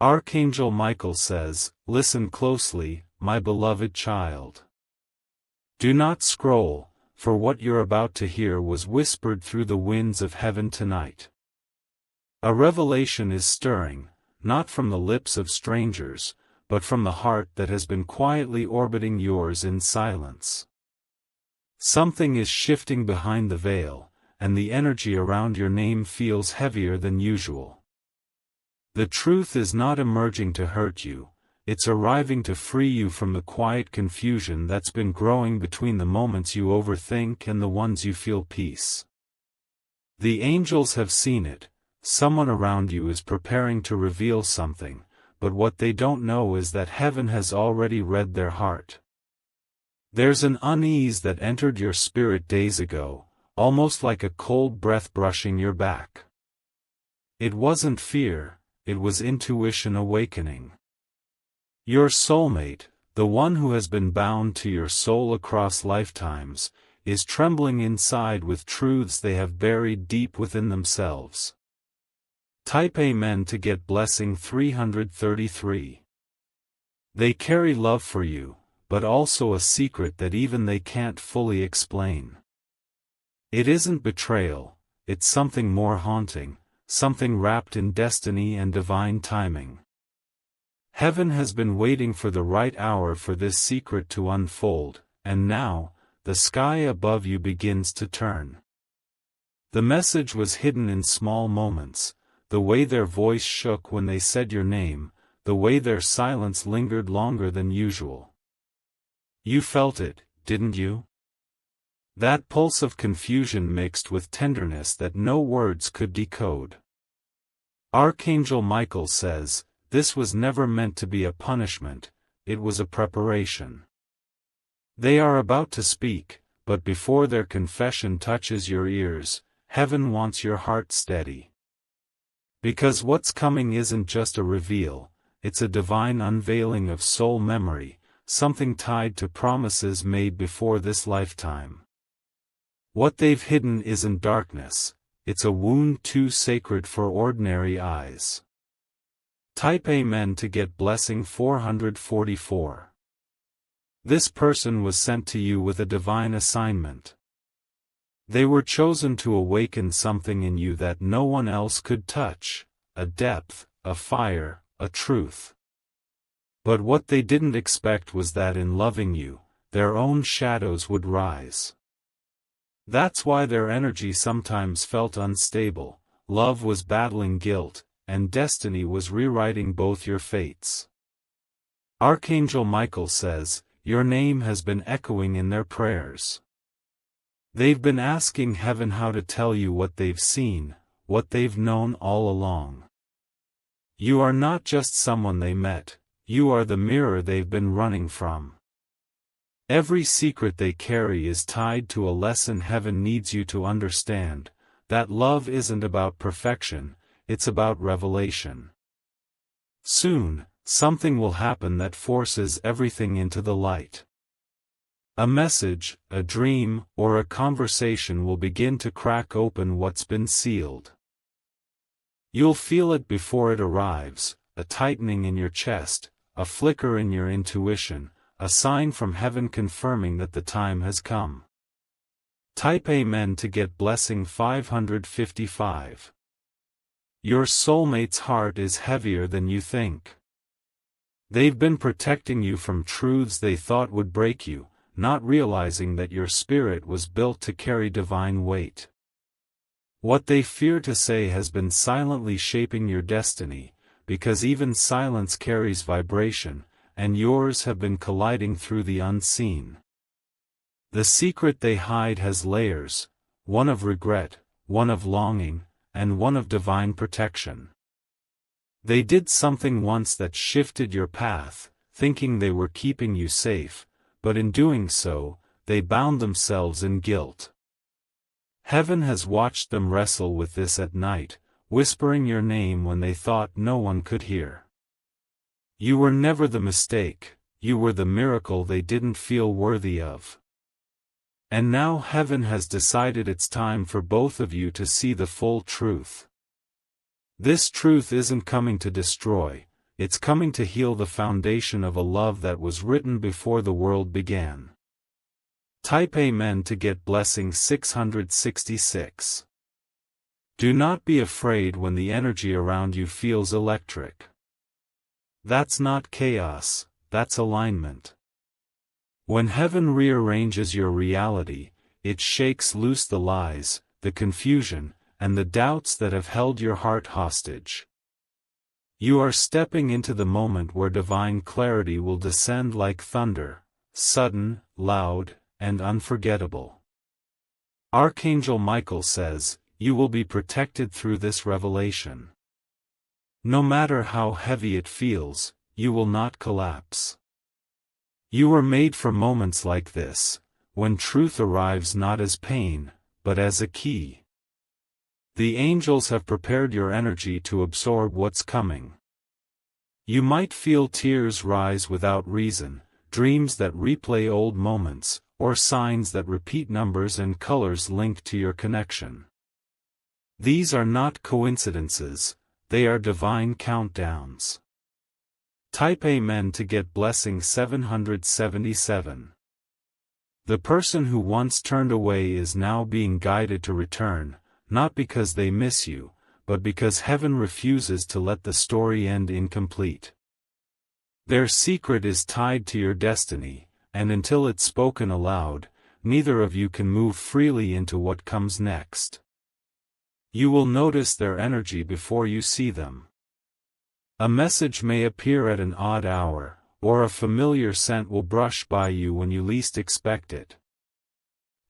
Archangel Michael says, "Listen closely, my beloved child. Do not scroll, for what you're about to hear was whispered through the winds of heaven tonight. A revelation is stirring, not from the lips of strangers, but from the heart that has been quietly orbiting yours in silence. Something is shifting behind the veil, and the energy around your name feels heavier than usual. The truth is not emerging to hurt you, it's arriving to free you from the quiet confusion that's been growing between the moments you overthink and the ones you feel peace. The angels have seen it, someone around you is preparing to reveal something, but what they don't know is that heaven has already read their heart. There's an unease that entered your spirit days ago, almost like a cold breath brushing your back. It wasn't fear, it was intuition awakening. Your soulmate, the one who has been bound to your soul across lifetimes, is trembling inside with truths they have buried deep within themselves. Type Amen to get blessing 333. They carry love for you, but also a secret that even they can't fully explain. It isn't betrayal, it's something more haunting, something wrapped in destiny and divine timing. Heaven has been waiting for the right hour for this secret to unfold, and now, the sky above you begins to turn. The message was hidden in small moments, the way their voice shook when they said your name, the way their silence lingered longer than usual. You felt it, didn't you? That pulse of confusion mixed with tenderness that no words could decode. Archangel Michael says, this was never meant to be a punishment, it was a preparation. They are about to speak, but before their confession touches your ears, heaven wants your heart steady. Because what's coming isn't just a reveal, it's a divine unveiling of soul memory, something tied to promises made before this lifetime. What they've hidden isn't darkness, it's a wound too sacred for ordinary eyes. Type Amen to get blessing 444. This person was sent to you with a divine assignment. They were chosen to awaken something in you that no one else could touch, a depth, a fire, a truth. But what they didn't expect was that in loving you, their own shadows would rise. That's why their energy sometimes felt unstable, love was battling guilt, and destiny was rewriting both your fates. Archangel Michael says, your name has been echoing in their prayers. They've been asking heaven how to tell you what they've seen, what they've known all along. You are not just someone they met, you are the mirror they've been running from. Every secret they carry is tied to a lesson heaven needs you to understand, that love isn't about perfection, it's about revelation. Soon, something will happen that forces everything into the light. A message, a dream, or a conversation will begin to crack open what's been sealed. You'll feel it before it arrives, a tightening in your chest, a flicker in your intuition, a sign from heaven confirming that the time has come. Type Amen to get blessing 555. Your soulmate's heart is heavier than you think. They've been protecting you from truths they thought would break you, not realizing that your spirit was built to carry divine weight. What they fear to say has been silently shaping your destiny, because even silence carries vibration, and yours have been colliding through the unseen. The secret they hide has layers, one of regret, one of longing, and one of divine protection. They did something once that shifted your path, thinking they were keeping you safe, but in doing so, they bound themselves in guilt. Heaven has watched them wrestle with this at night, whispering your name when they thought no one could hear. You were never the mistake, you were the miracle they didn't feel worthy of. And now heaven has decided it's time for both of you to see the full truth. This truth isn't coming to destroy, it's coming to heal the foundation of a love that was written before the world began. Type Amen to get blessing 666. Do not be afraid when the energy around you feels electric. That's not chaos, that's alignment. When heaven rearranges your reality, it shakes loose the lies, the confusion, and the doubts that have held your heart hostage. You are stepping into the moment where divine clarity will descend like thunder, sudden, loud, and unforgettable. Archangel Michael says, you will be protected through this revelation. No matter how heavy it feels, you will not collapse. You were made for moments like this, when truth arrives not as pain, but as a key. The angels have prepared your energy to absorb what's coming. You might feel tears rise without reason, dreams that replay old moments, or signs that repeat numbers and colors linked to your connection. These are not coincidences, they are divine countdowns. Type Amen to get blessing 777. The person who once turned away is now being guided to return, not because they miss you, but because heaven refuses to let the story end incomplete. Their secret is tied to your destiny, and until it's spoken aloud, neither of you can move freely into what comes next. You will notice their energy before you see them. A message may appear at an odd hour, or a familiar scent will brush by you when you least expect it.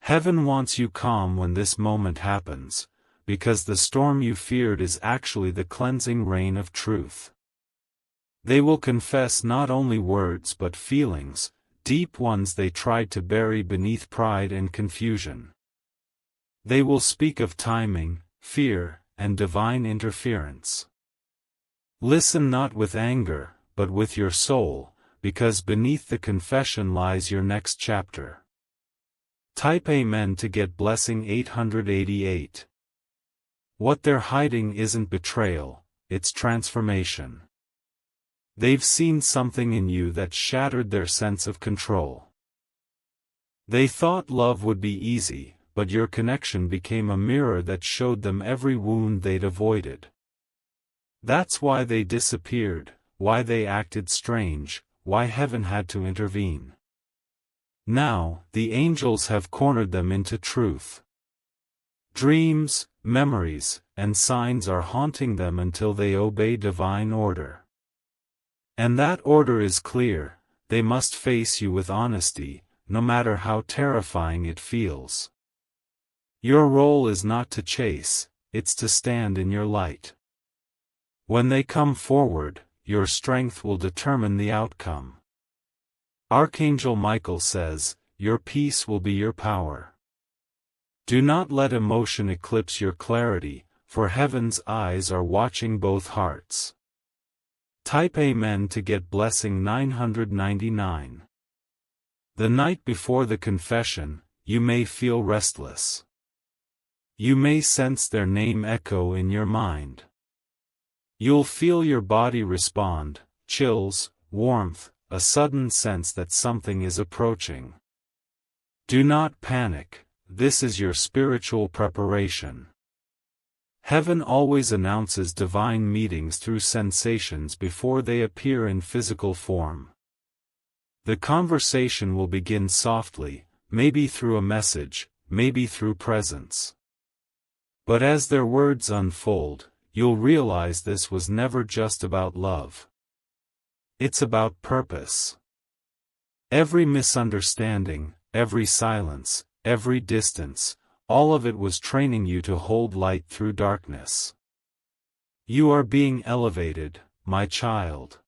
Heaven wants you calm when this moment happens, because the storm you feared is actually the cleansing rain of truth. They will confess not only words but feelings, deep ones they tried to bury beneath pride and confusion. They will speak of timing, fear, and divine interference. Listen not with anger, but with your soul, because beneath the confession lies your next chapter. Type Amen to get blessing 888. What they're hiding isn't betrayal, it's transformation. They've seen something in you that shattered their sense of control. They thought love would be easy, but your connection became a mirror that showed them every wound they'd avoided. That's why they disappeared, why they acted strange, why heaven had to intervene. Now, the angels have cornered them into truth. Dreams, memories, and signs are haunting them until they obey divine order. And that order is clear, they must face you with honesty, no matter how terrifying it feels. Your role is not to chase, it's to stand in your light. When they come forward, your strength will determine the outcome. Archangel Michael says, your peace will be your power. Do not let emotion eclipse your clarity, for heaven's eyes are watching both hearts. Type Amen to get blessing 999. The night before the confession, you may feel restless. You may sense their name echo in your mind. You'll feel your body respond, chills, warmth, a sudden sense that something is approaching. Do not panic, this is your spiritual preparation. Heaven always announces divine meetings through sensations before they appear in physical form. The conversation will begin softly, maybe through a message, maybe through presence. But as their words unfold, you'll realize this was never just about love. It's about purpose. Every misunderstanding, every silence, every distance, all of it was training you to hold light through darkness. You are being elevated, my child.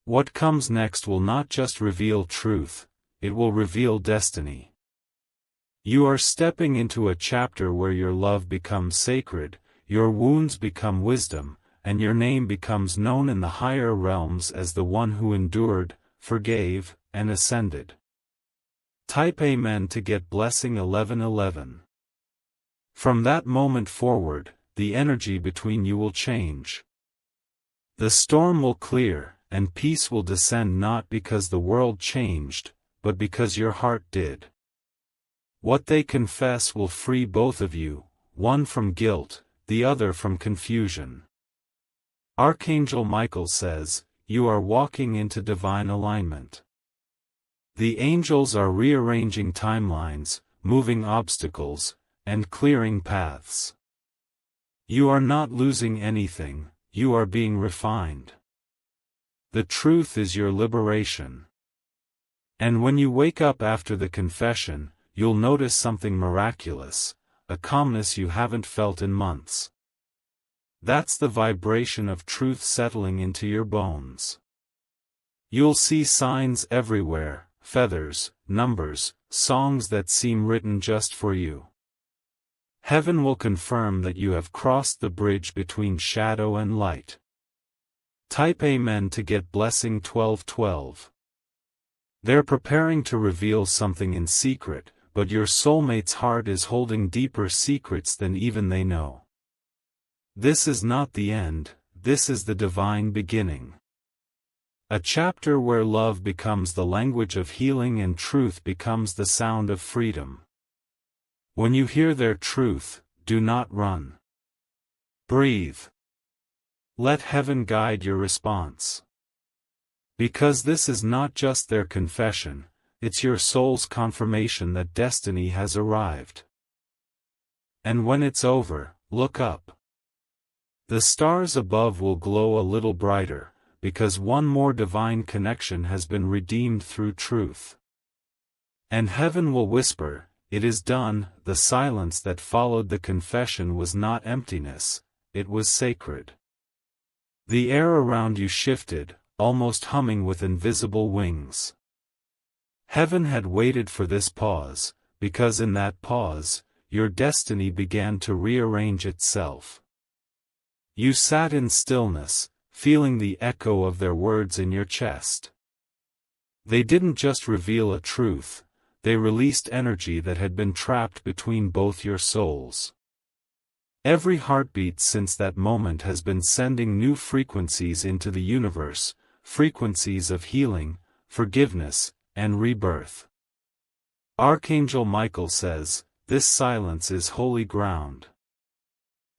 What comes next will not just reveal truth, it will reveal destiny. You are stepping into a chapter where your love becomes sacred, your wounds become wisdom, and your name becomes known in the higher realms as the one who endured, forgave, and ascended. Type Amen to get blessing 1111. From that moment forward, the energy between you will change. The storm will clear, and peace will descend, not because the world changed, but because your heart did. What they confess will free both of you, one from guilt, the other from confusion. Archangel Michael says, you are walking into divine alignment. The angels are rearranging timelines, moving obstacles, and clearing paths. You are not losing anything, you are being refined. The truth is your liberation. And when you wake up after the confession, you'll notice something miraculous, a calmness you haven't felt in months. That's the vibration of truth settling into your bones. You'll see signs everywhere, feathers, numbers, songs that seem written just for you. Heaven will confirm that you have crossed the bridge between shadow and light. Type Amen to get blessing 1212. They're preparing to reveal something in secret, but your soulmate's heart is holding deeper secrets than even they know. This is not the end, this is the divine beginning. A chapter where love becomes the language of healing and truth becomes the sound of freedom. When you hear their truth, do not run. Breathe. Let heaven guide your response. Because this is not just their confession, it's your soul's confirmation that destiny has arrived. And when it's over, look up. The stars above will glow a little brighter, because one more divine connection has been redeemed through truth. And heaven will whisper, "It is done." The silence that followed the confession was not emptiness, it was sacred. The air around you shifted, almost humming with invisible wings. Heaven had waited for this pause, because in that pause, your destiny began to rearrange itself. You sat in stillness, feeling the echo of their words in your chest. They didn't just reveal a truth, they released energy that had been trapped between both your souls. Every heartbeat since that moment has been sending new frequencies into the universe, frequencies of healing, forgiveness, and rebirth. Archangel Michael says, "This silence is holy ground."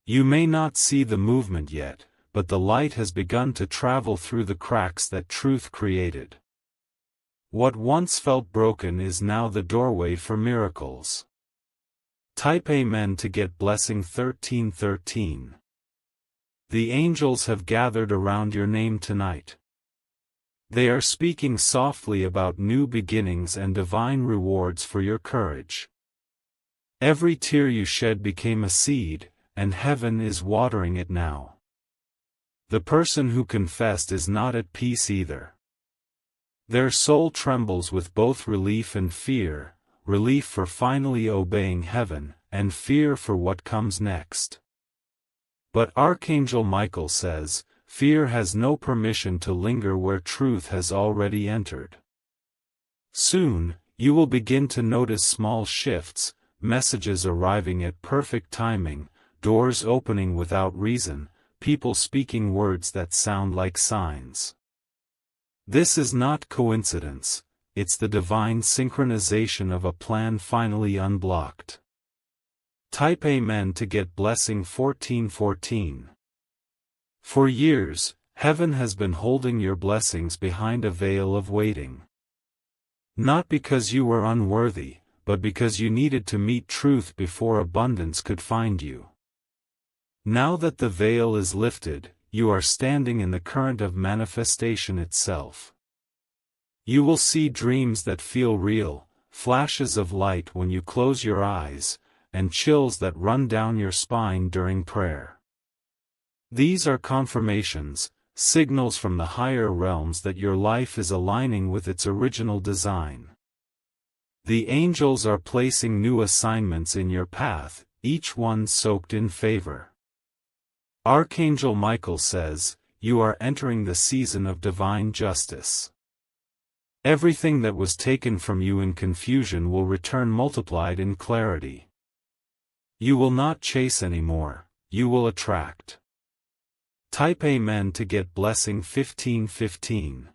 You may not see the movement yet, but the light has begun to travel through the cracks that truth created. What once felt broken is now the doorway for miracles. Type Amen to get blessing 1313. The angels have gathered around your name tonight. They are speaking softly about new beginnings and divine rewards for your courage. Every tear you shed became a seed, and heaven is watering it now. The person who confessed is not at peace either. Their soul trembles with both relief and fear, relief for finally obeying heaven, and fear for what comes next. But Archangel Michael says, fear has no permission to linger where truth has already entered. Soon, you will begin to notice small shifts, messages arriving at perfect timing, doors opening without reason, people speaking words that sound like signs. This is not coincidence, it's the divine synchronization of a plan finally unblocked. Type Amen to get blessing 1414. For years, heaven has been holding your blessings behind a veil of waiting. Not because you were unworthy, but because you needed to meet truth before abundance could find you. Now that the veil is lifted, you are standing in the current of manifestation itself. You will see dreams that feel real, flashes of light when you close your eyes, and chills that run down your spine during prayer. These are confirmations, signals from the higher realms that your life is aligning with its original design. The angels are placing new assignments in your path, each one soaked in favor. Archangel Michael says, you are entering the season of divine justice. Everything that was taken from you in confusion will return multiplied in clarity. You will not chase anymore, you will attract. Type Amen to get blessing 1515.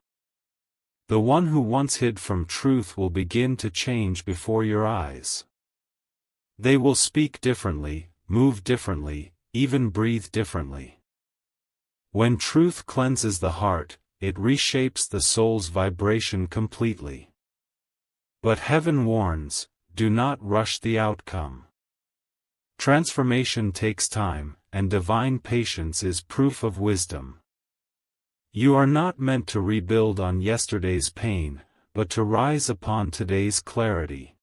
The one who once hid from truth will begin to change before your eyes. They will speak differently, move differently, even breathe differently. When truth cleanses the heart, it reshapes the soul's vibration completely. But heaven warns, do not rush the outcome. Transformation takes time, and divine patience is proof of wisdom. You are not meant to rebuild on yesterday's pain, but to rise upon today's clarity.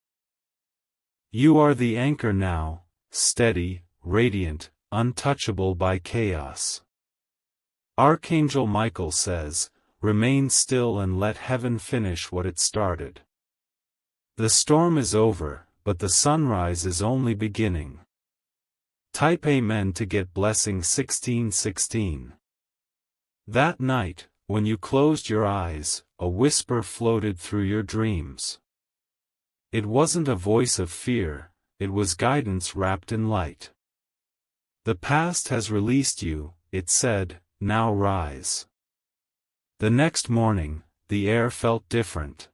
You are the anchor now, steady, radiant, untouchable by chaos. Archangel Michael says, "Remain still and let heaven finish what it started." The storm is over, but the sunrise is only beginning. Type Amen to get blessing 1616. That night, when you closed your eyes, a whisper floated through your dreams. It wasn't a voice of fear, it was guidance wrapped in light. The past has released you, it said, now rise. The next morning, the air felt different.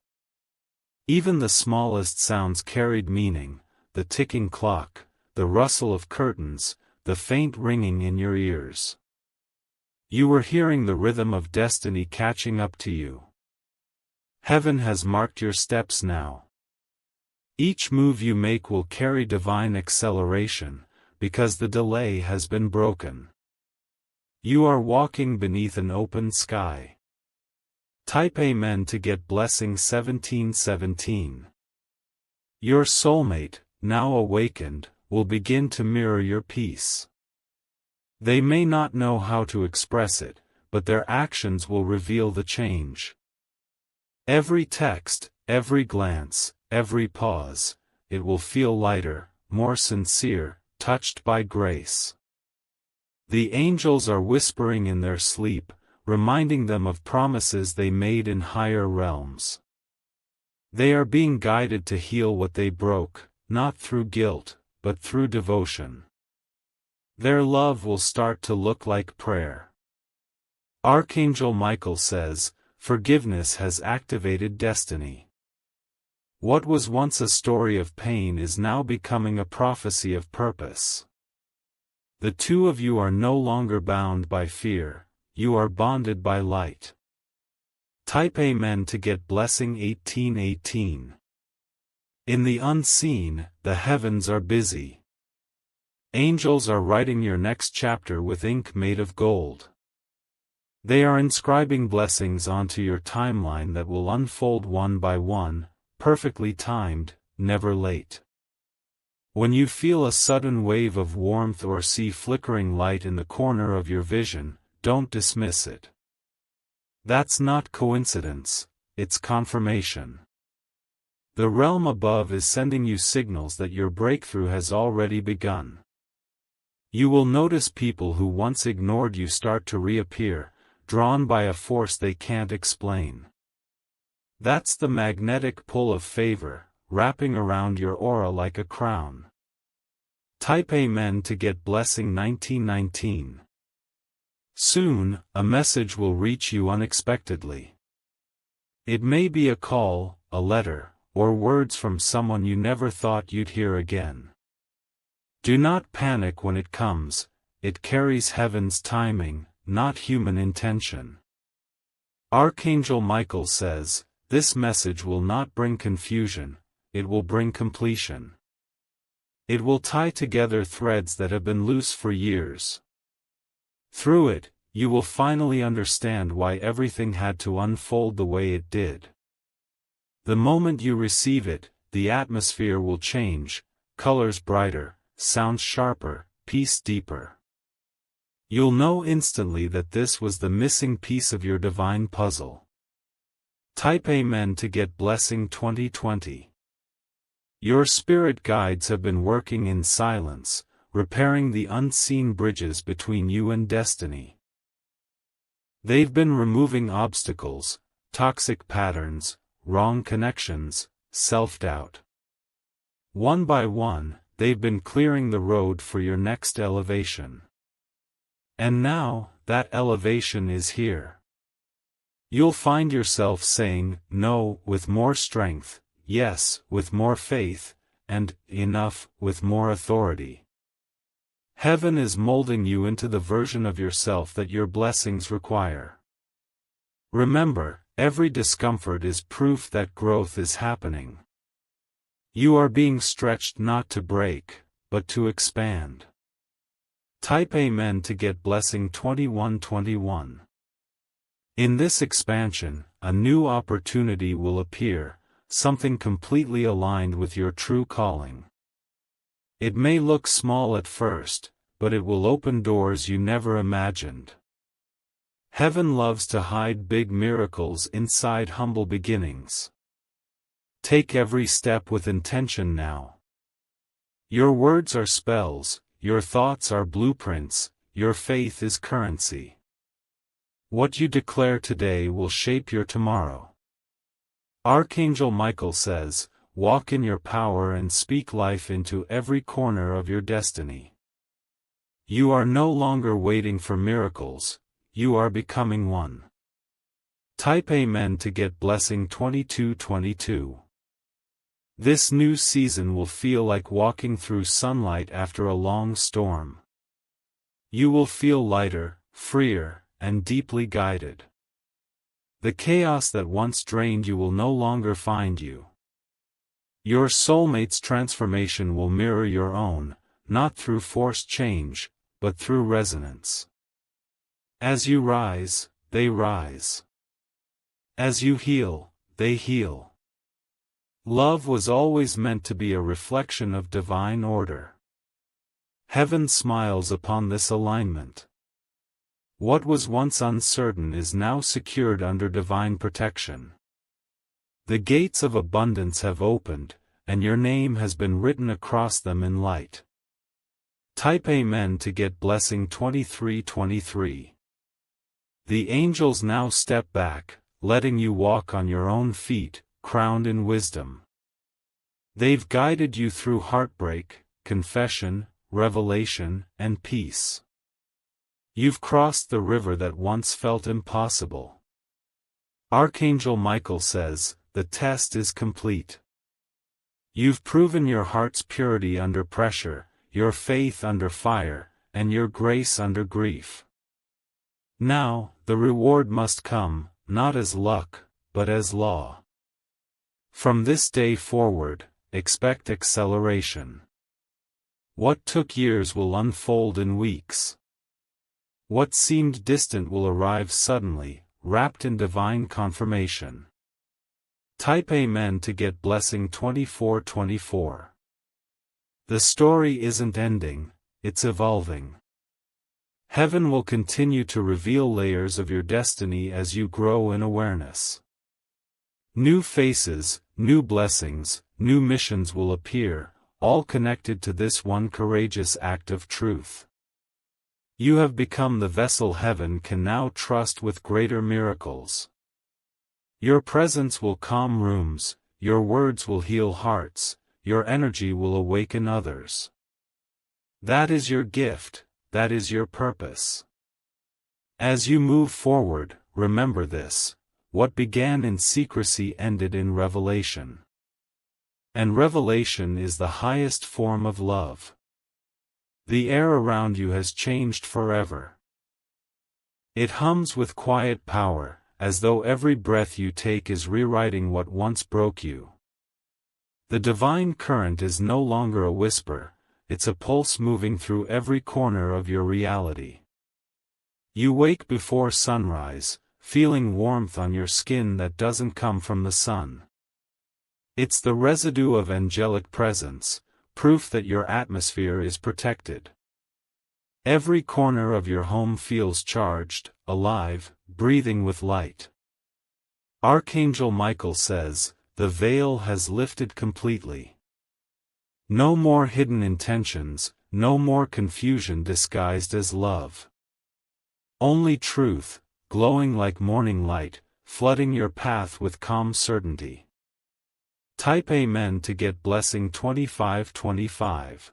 Even the smallest sounds carried meaning, the ticking clock, the rustle of curtains, the faint ringing in your ears. You were hearing the rhythm of destiny catching up to you. Heaven has marked your steps now. Each move you make will carry divine acceleration, because the delay has been broken. You are walking beneath an open sky. Type Amen to get blessing 1717. Your soulmate, now awakened, will begin to mirror your peace. They may not know how to express it, but their actions will reveal the change. Every text, every glance, every pause, it will feel lighter, more sincere, touched by grace. The angels are whispering in their sleep, reminding them of promises they made in higher realms. They are being guided to heal what they broke, not through guilt, but through devotion. Their love will start to look like prayer. Archangel Michael says, forgiveness has activated destiny. What was once a story of pain is now becoming a prophecy of purpose. The two of you are no longer bound by fear, you are bonded by light. Type Amen to get blessing 1818. In the unseen, the heavens are busy. Angels are writing your next chapter with ink made of gold. They are inscribing blessings onto your timeline that will unfold one by one, perfectly timed, never late. When you feel a sudden wave of warmth or see flickering light in the corner of your vision, don't dismiss it. That's not coincidence, it's confirmation. The realm above is sending you signals that your breakthrough has already begun. You will notice people who once ignored you start to reappear, drawn by a force they can't explain. That's the magnetic pull of favor, wrapping around your aura like a crown. Type Amen to get blessing 1919. Soon, a message will reach you unexpectedly. It may be a call, a letter, or words from someone you never thought you'd hear again. Do not panic when it comes, it carries heaven's timing, not human intention. Archangel Michael says, this message will not bring confusion, it will bring completion. It will tie together threads that have been loose for years. Through it, you will finally understand why everything had to unfold the way it did. The moment you receive it, the atmosphere will change, colors brighter, sounds sharper, peace deeper. You'll know instantly that this was the missing piece of your divine puzzle. Type Amen to get blessing 2020. Your spirit guides have been working in silence, repairing the unseen bridges between you and destiny. They've been removing obstacles, toxic patterns, wrong connections, self-doubt. One by one, they've been clearing the road for your next elevation. And now, that elevation is here. You'll find yourself saying, no, with more strength, yes, with more faith, and enough, with more authority. Heaven is molding you into the version of yourself that your blessings require. Remember, every discomfort is proof that growth is happening. You are being stretched not to break, but to expand. Type Amen to get blessing 2121. In this expansion, a new opportunity will appear, something completely aligned with your true calling. It may look small at first, but it will open doors you never imagined. Heaven loves to hide big miracles inside humble beginnings. Take every step with intention now. Your words are spells, your thoughts are blueprints, your faith is currency. What you declare today will shape your tomorrow. Archangel Michael says, walk in your power and speak life into every corner of your destiny. You are no longer waiting for miracles, you are becoming one. Type Amen to get blessing 2222. This new season will feel like walking through sunlight after a long storm. You will feel lighter, freer, and deeply guided. The chaos that once drained you will no longer find you. Your soulmate's transformation will mirror your own, not through forced change, but through resonance. As you rise, they rise. As you heal, they heal. Love was always meant to be a reflection of divine order. Heaven smiles upon this alignment. What was once uncertain is now secured under divine protection. The gates of abundance have opened, and your name has been written across them in light. Type Amen to get blessing 2323. The angels now step back, letting you walk on your own feet, crowned in wisdom. They've guided you through heartbreak, confession, revelation, and peace. You've crossed the river that once felt impossible. Archangel Michael says, the test is complete. You've proven your heart's purity under pressure, your faith under fire, and your grace under grief. Now, the reward must come, not as luck, but as law. From this day forward, expect acceleration. What took years will unfold in weeks. What seemed distant will arrive suddenly, wrapped in divine confirmation. Type Amen to get blessing 2424. The story isn't ending, it's evolving. Heaven will continue to reveal layers of your destiny as you grow in awareness. New faces, new blessings, new missions will appear, all connected to this one courageous act of truth. You have become the vessel heaven can now trust with greater miracles. Your presence will calm rooms, your words will heal hearts, your energy will awaken others. That is your gift, that is your purpose. As you move forward, remember this: what began in secrecy ended in revelation. And revelation is the highest form of love. The air around you has changed forever. It hums with quiet power, as though every breath you take is rewriting what once broke you. The divine current is no longer a whisper, it's a pulse moving through every corner of your reality. You wake before sunrise, feeling warmth on your skin that doesn't come from the sun. It's the residue of angelic presence, proof that your atmosphere is protected. Every corner of your home feels charged, alive, breathing with light. Archangel Michael says, the veil has lifted completely. No more hidden intentions, no more confusion disguised as love. Only truth, glowing like morning light, flooding your path with calm certainty. Type Amen to get blessing 2525.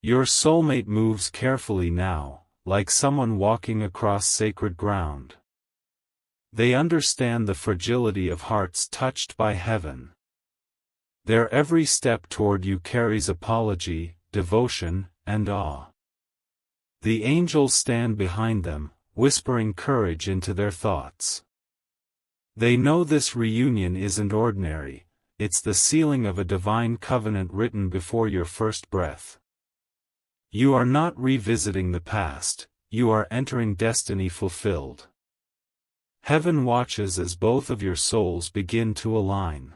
Your soulmate moves carefully now, like someone walking across sacred ground. They understand the fragility of hearts touched by heaven. Their every step toward you carries apology, devotion, and awe. The angels stand behind them, whispering courage into their thoughts. They know this reunion isn't ordinary, it's the sealing of a divine covenant written before your first breath. You are not revisiting the past, you are entering destiny fulfilled. Heaven watches as both of your souls begin to align.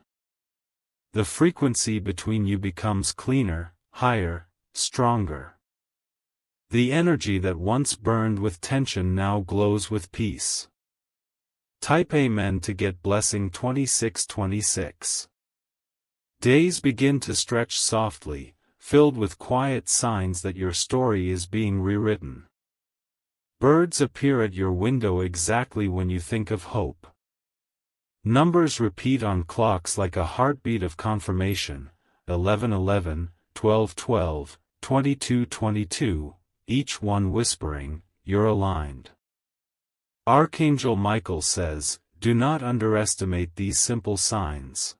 The frequency between you becomes cleaner, higher, stronger. The energy that once burned with tension now glows with peace. Type Amen to get blessing 2626. Days begin to stretch softly, filled with quiet signs that your story is being rewritten. Birds appear at your window exactly when you think of hope. Numbers repeat on clocks like a heartbeat of confirmation, 11:11, 12:12, 22:22, each one whispering, "You're aligned." Archangel Michael says, "Do not underestimate these simple signs.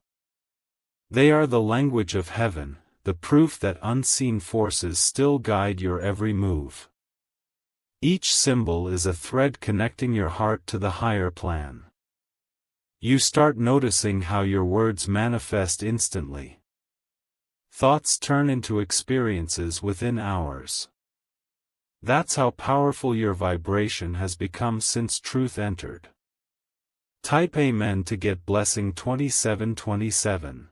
They are the language of heaven, the proof that unseen forces still guide your every move. Each symbol is a thread connecting your heart to the higher plan." You start noticing how your words manifest instantly. Thoughts turn into experiences within hours. That's how powerful your vibration has become since truth entered. Type Amen to get blessing 2727.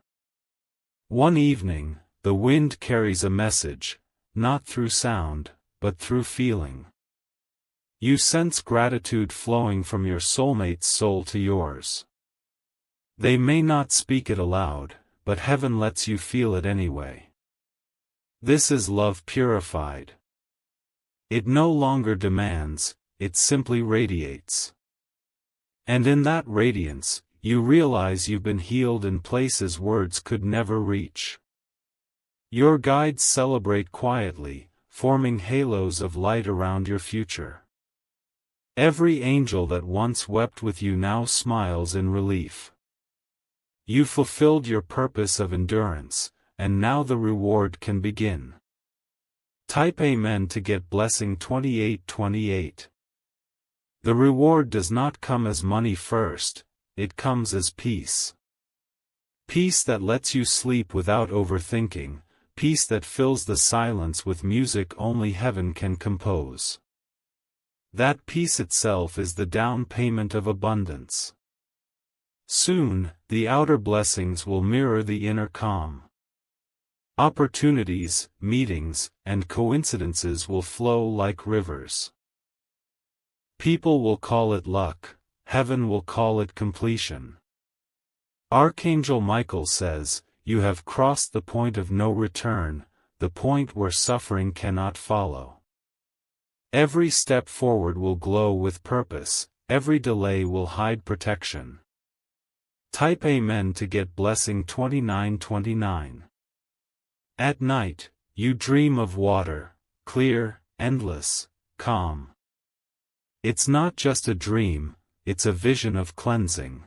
One evening, the wind carries a message, not through sound, but through feeling. You sense gratitude flowing from your soulmate's soul to yours. They may not speak it aloud, but heaven lets you feel it anyway. This is love purified. It no longer demands, it simply radiates. And in that radiance, you realize you've been healed in places words could never reach. Your guides celebrate quietly, forming halos of light around your future. Every angel that once wept with you now smiles in relief. You fulfilled your purpose of endurance, and now the reward can begin. Type Amen to get blessing 2828. The reward does not come as money first, it comes as peace. Peace that lets you sleep without overthinking, peace that fills the silence with music only heaven can compose. That peace itself is the down payment of abundance. Soon, the outer blessings will mirror the inner calm. Opportunities, meetings, and coincidences will flow like rivers. People will call it luck, heaven will call it completion. Archangel Michael says, "You have crossed the point of no return, the point where suffering cannot follow. Every step forward will glow with purpose, every delay will hide protection." Type Amen to get blessing 2929. At night, you dream of water, clear, endless, calm. It's not just a dream, it's a vision of cleansing.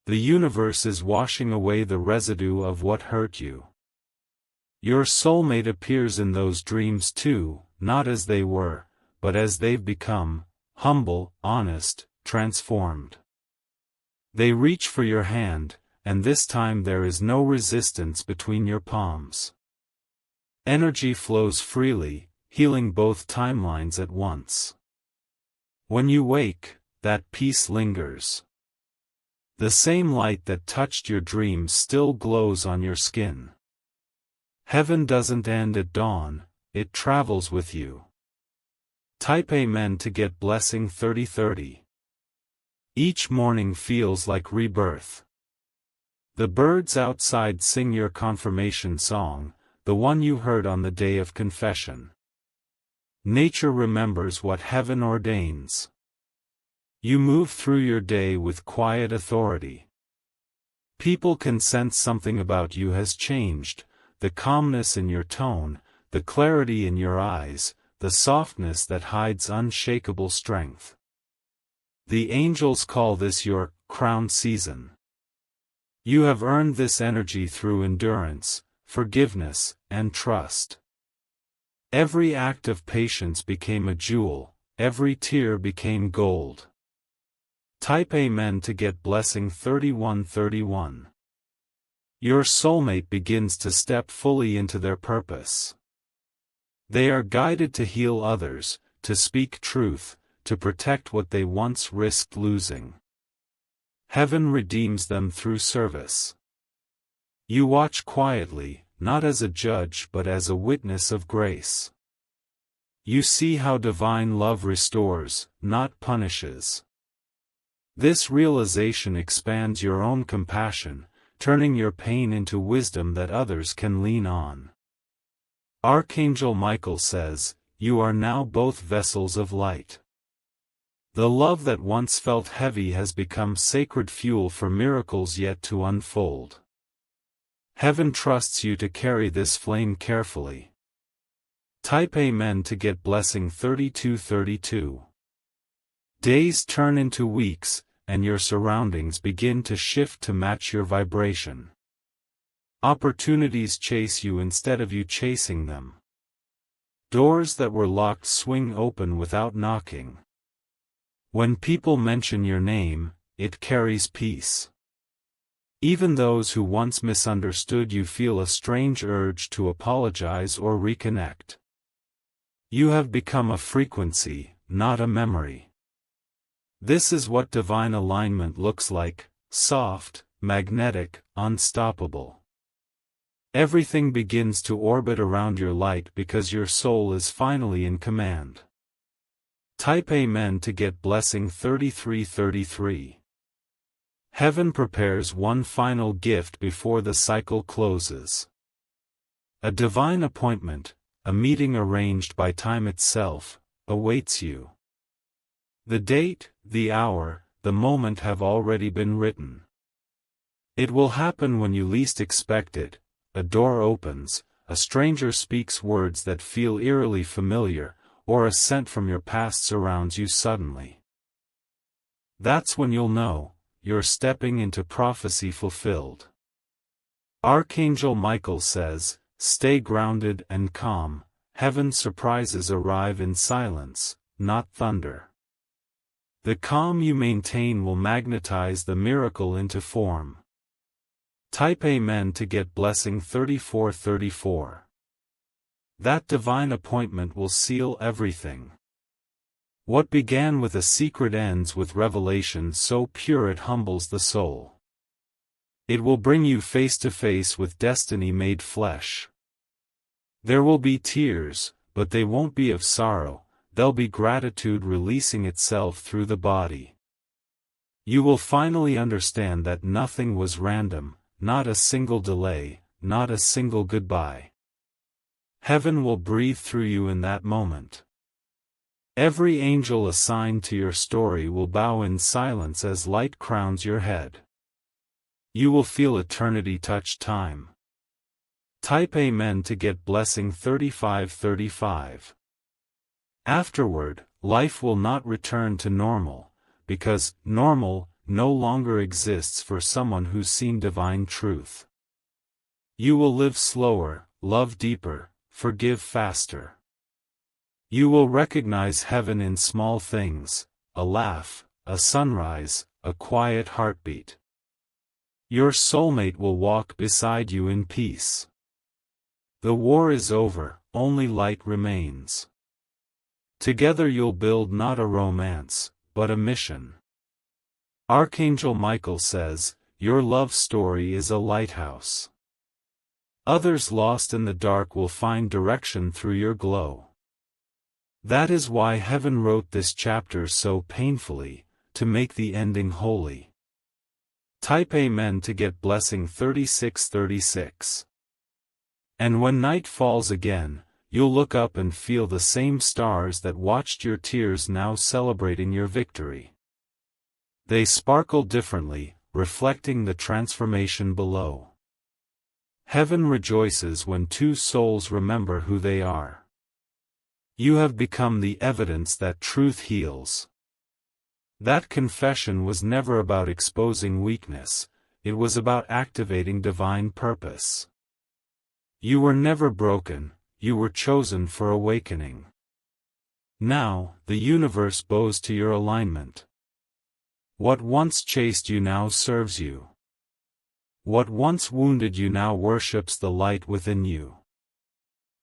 The universe is washing away the residue of what hurt you. Your soulmate appears in those dreams too, not as they were, but as they've become, humble, honest, transformed. They reach for your hand, and this time there is no resistance between your palms. Energy flows freely, healing both timelines at once. When you wake, that peace lingers. The same light that touched your dreams still glows on your skin. Heaven doesn't end at dawn, it travels with you. Type Amen to get blessing 3030. Each morning feels like rebirth. The birds outside sing your confirmation song, the one you heard on the day of confession. Nature remembers what heaven ordains. You move through your day with quiet authority. People can sense something about you has changed, the calmness in your tone, the clarity in your eyes, the the softness that hides unshakable strength. The angels call this your crown season. You have earned this energy through endurance, forgiveness, and trust. Every act of patience became a jewel, every tear became gold. Type Amen to get blessing 3131. Your soulmate begins to step fully into their purpose. They are guided to heal others, to speak truth, to protect what they once risked losing. Heaven redeems them through service. You watch quietly, not as a judge but as a witness of grace. You see how divine love restores, not punishes. This realization expands your own compassion, turning your pain into wisdom that others can lean on. Archangel Michael says, "You are now both vessels of light." The love that once felt heavy has become sacred fuel for miracles yet to unfold. Heaven trusts you to carry this flame carefully. Type Amen to get blessing 3232. Days turn into weeks, and your surroundings begin to shift to match your vibration. Opportunities chase you instead of you chasing them. Doors that were locked swing open without knocking. When people mention your name, it carries peace. Even those who once misunderstood you feel a strange urge to apologize or reconnect. You have become a frequency, not a memory. This is what divine alignment looks like: soft, magnetic, unstoppable. Everything begins to orbit around your light because your soul is finally in command. Type Amen to get blessing 3333. Heaven prepares one final gift before the cycle closes. A divine appointment, a meeting arranged by time itself, awaits you. The date, the hour, the moment have already been written. It will happen when you least expect it. A door opens, a stranger speaks words that feel eerily familiar, or a scent from your past surrounds you suddenly. That's when you'll know, you're stepping into prophecy fulfilled. Archangel Michael says, "Stay grounded and calm, heaven's surprises arrive in silence, not thunder." The calm you maintain will magnetize the miracle into form. Type Amen to get blessing 3434. That divine appointment will seal everything. What began with a secret ends with revelation so pure it humbles the soul. It will bring you face to face with destiny made flesh. There will be tears, but they won't be of sorrow, they'll be gratitude releasing itself through the body. You will finally understand that nothing was random, not a single delay, not a single goodbye. Heaven will breathe through you in that moment. Every angel assigned to your story will bow in silence as light crowns your head. You will feel eternity touch time. Type Amen to get blessing 3535. Afterward, life will not return to normal, because normal no longer exists for someone who's seen divine truth. You will live slower, love deeper, forgive faster. You will recognize heaven in small things: a laugh, a sunrise, a quiet heartbeat. Your soulmate will walk beside you in peace. The war is over, only light remains. Together you'll build not a romance, but a mission. Archangel Michael says, "Your love story is a lighthouse." Others lost in the dark will find direction through your glow. That is why heaven wrote this chapter so painfully, to make the ending holy. Type Amen to get blessing 3636. And when night falls again, you'll look up and feel the same stars that watched your tears now celebrating your victory. They sparkle differently, reflecting the transformation below. Heaven rejoices when two souls remember who they are. You have become the evidence that truth heals. That confession was never about exposing weakness, it was about activating divine purpose. You were never broken, you were chosen for awakening. Now, the universe bows to your alignment. What once chased you now serves you. What once wounded you now worships the light within you.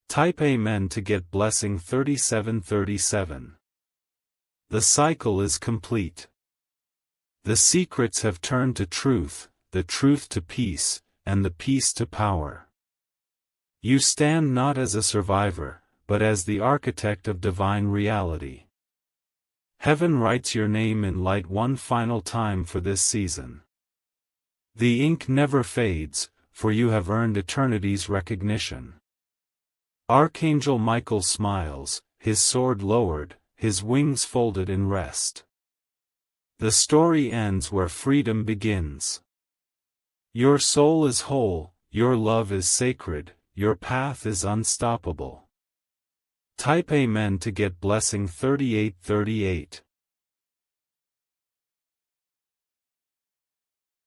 Type Amen to get blessing 3737. The cycle is complete. The secrets have turned to truth, the truth to peace, and the peace to power. You stand not as a survivor, but as the architect of divine reality. Heaven writes your name in light one final time for this season. The ink never fades, for you have earned eternity's recognition. Archangel Michael smiles, his sword lowered, his wings folded in rest. The story ends where freedom begins. Your soul is whole, your love is sacred, your path is unstoppable. Type Amen to get blessing 3838.